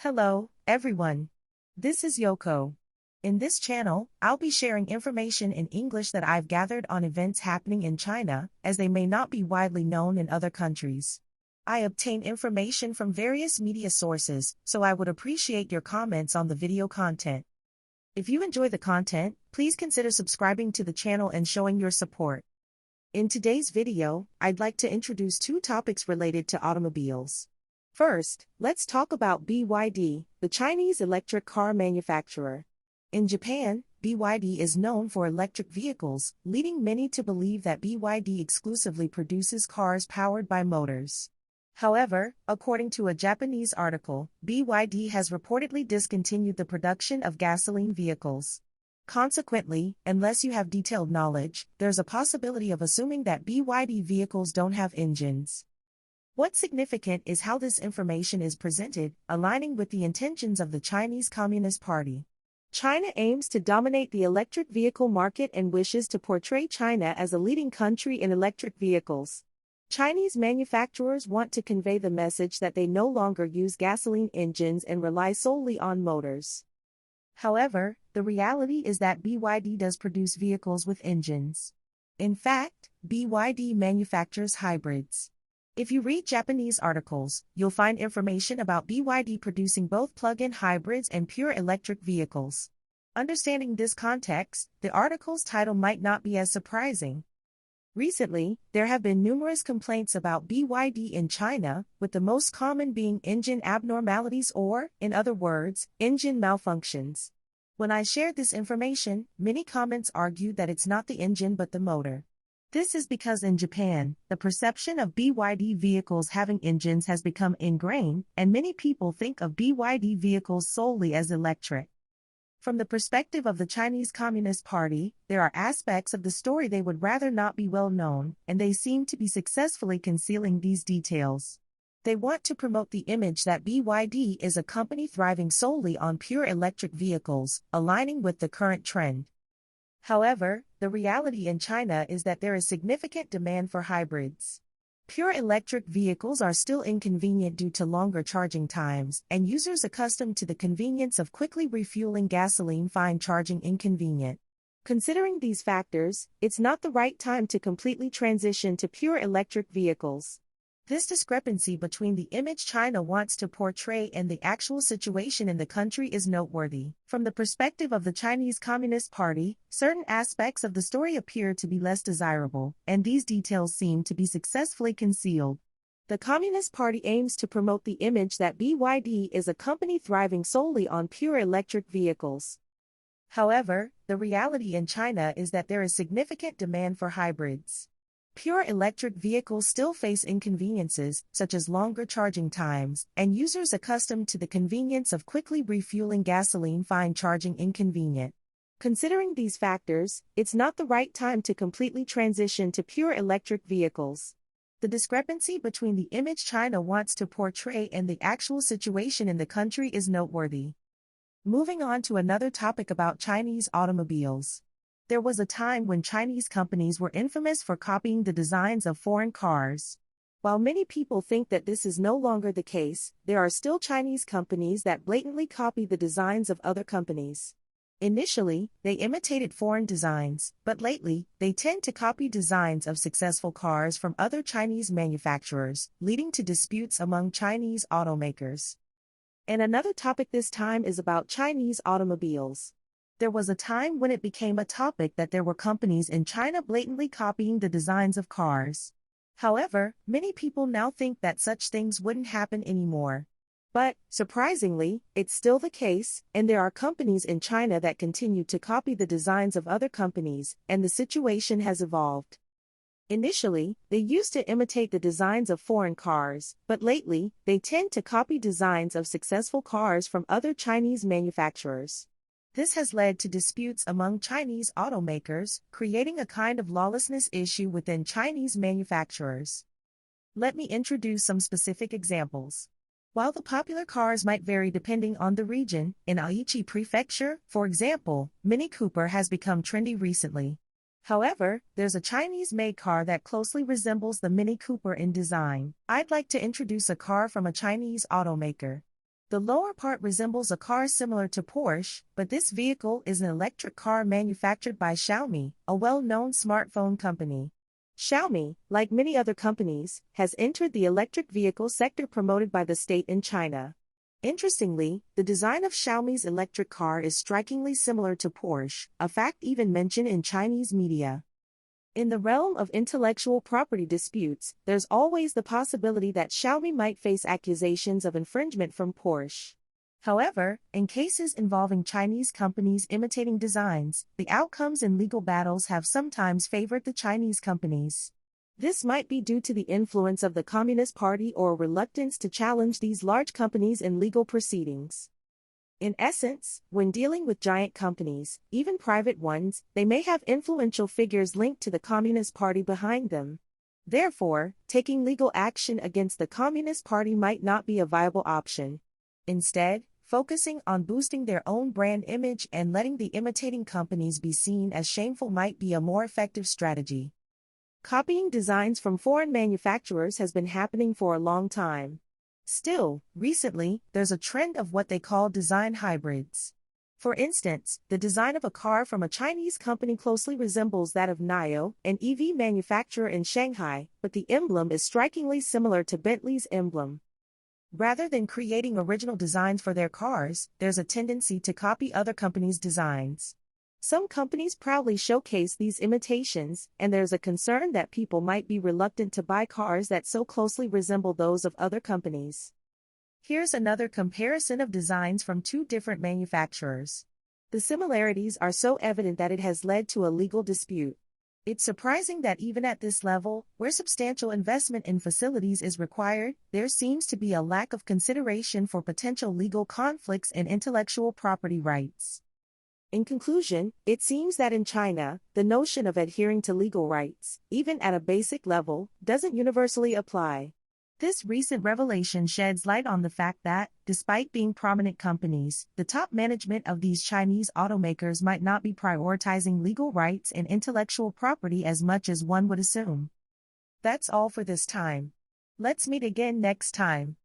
Hello, everyone. This is Yoko. In this channel, I'll be sharing information in English that I've gathered on events happening in China, as they may not be widely known in other countries. I obtain information from various media sources, so I would appreciate your comments on the video content. If you enjoy the content, please consider subscribing to the channel and showing your support. In today's video, I'd like to introduce two topics related to automobiles. First, let's talk about BYD, the Chinese electric car manufacturer. In Japan, BYD is known for electric vehicles, leading many to believe that BYD exclusively produces cars powered by motors. However, according to a Japanese article, BYD has reportedly discontinued the production of gasoline vehicles. Consequently, unless you have detailed knowledge, there's a possibility of assuming that BYD vehicles don't have engines. What's significant is how this information is presented, aligning with the intentions of the Chinese Communist Party. China aims to dominate the electric vehicle market and wishes to portray China as a leading country in electric vehicles. Chinese manufacturers want to convey the message that they no longer use gasoline engines and rely solely on motors. However, the reality is that BYD does produce vehicles with engines. In fact, BYD manufactures hybrids. If you read Japanese articles, you'll find information about BYD producing both plug-in hybrids and pure electric vehicles. Understanding this context, the article's title might not be as surprising. Recently, there have been numerous complaints about BYD in China, with the most common being engine abnormalities or, in other words, engine malfunctions. When I shared this information, many comments argued that it's not the engine but the motor. This is because in Japan, the perception of BYD vehicles having engines has become ingrained, and many people think of BYD vehicles solely as electric. From the perspective of the Chinese Communist Party, there are aspects of the story they would rather not be well known, and they seem to be successfully concealing these details. They want to promote the image that BYD is a company thriving solely on pure electric vehicles, aligning with the current trend. However, the reality in China is that there is significant demand for hybrids. Pure electric vehicles are still inconvenient due to longer charging times, and users accustomed to the convenience of quickly refueling gasoline find charging inconvenient. Considering these factors, it's not the right time to completely transition to pure electric vehicles. This discrepancy between the image China wants to portray and the actual situation in the country is noteworthy. From the perspective of the Chinese Communist Party, certain aspects of the story appear to be less desirable, and these details seem to be successfully concealed. The Communist Party aims to promote the image that BYD is a company thriving solely on pure electric vehicles. However, the reality in China is that there is significant demand for hybrids. Pure electric vehicles still face inconveniences, such as longer charging times, and users accustomed to the convenience of quickly refueling gasoline find charging inconvenient. Considering these factors, it's not the right time to completely transition to pure electric vehicles. The discrepancy between the image China wants to portray and the actual situation in the country is noteworthy. Moving on to another topic about Chinese automobiles. There was a time when Chinese companies were infamous for copying the designs of foreign cars. While many people think that this is no longer the case, there are still Chinese companies that blatantly copy the designs of other companies. Initially, they imitated foreign designs, but lately, they tend to copy designs of successful cars from other Chinese manufacturers, leading to disputes among Chinese automakers. And another topic this time is about Chinese automobiles. There was a time when it became a topic that there were companies in China blatantly copying the designs of cars. However, many people now think that such things wouldn't happen anymore. But, surprisingly, it's still the case, and there are companies in China that continue to copy the designs of other companies, and the situation has evolved. Initially, they used to imitate the designs of foreign cars, but lately, they tend to copy designs of successful cars from other Chinese manufacturers. This has led to disputes among Chinese automakers, creating a kind of lawlessness issue within Chinese manufacturers. Let me introduce some specific examples. While the popular cars might vary depending on the region, in Aichi Prefecture, for example, Mini Cooper has become trendy recently. However, there's a Chinese-made car that closely resembles the Mini Cooper in design. I'd like to introduce a car from a Chinese automaker. The lower part resembles a car similar to Porsche, but this vehicle is an electric car manufactured by Xiaomi, a well-known smartphone company. Xiaomi, like many other companies, has entered the electric vehicle sector promoted by the state in China. Interestingly, the design of Xiaomi's electric car is strikingly similar to Porsche, a fact even mentioned in Chinese media. In the realm of intellectual property disputes, there's always the possibility that Xiaomi might face accusations of infringement from Porsche. However, in cases involving Chinese companies imitating designs, the outcomes in legal battles have sometimes favored the Chinese companies. This might be due to the influence of the Communist Party or reluctance to challenge these large companies in legal proceedings. In essence, when dealing with giant companies, even private ones, they may have influential figures linked to the Communist Party behind them. Therefore, taking legal action against the Communist Party might not be a viable option. Instead, focusing on boosting their own brand image and letting the imitating companies be seen as shameful might be a more effective strategy. Copying designs from foreign manufacturers has been happening for a long time. Still, recently, there's a trend of what they call design hybrids. For instance, the design of a car from a Chinese company closely resembles that of NIO, an EV manufacturer in Shanghai, but the emblem is strikingly similar to Bentley's emblem. Rather than creating original designs for their cars, there's a tendency to copy other companies' designs. Some companies proudly showcase these imitations, and there's a concern that people might be reluctant to buy cars that so closely resemble those of other companies. Here's another comparison of designs from two different manufacturers. The similarities are so evident that it has led to a legal dispute. It's surprising that even at this level, where substantial investment in facilities is required, there seems to be a lack of consideration for potential legal conflicts and intellectual property rights. In conclusion, it seems that in China, the notion of adhering to legal rights, even at a basic level, doesn't universally apply. This recent revelation sheds light on the fact that, despite being prominent companies, the top management of these Chinese automakers might not be prioritizing legal rights and intellectual property as much as one would assume. That's all for this time. Let's meet again next time.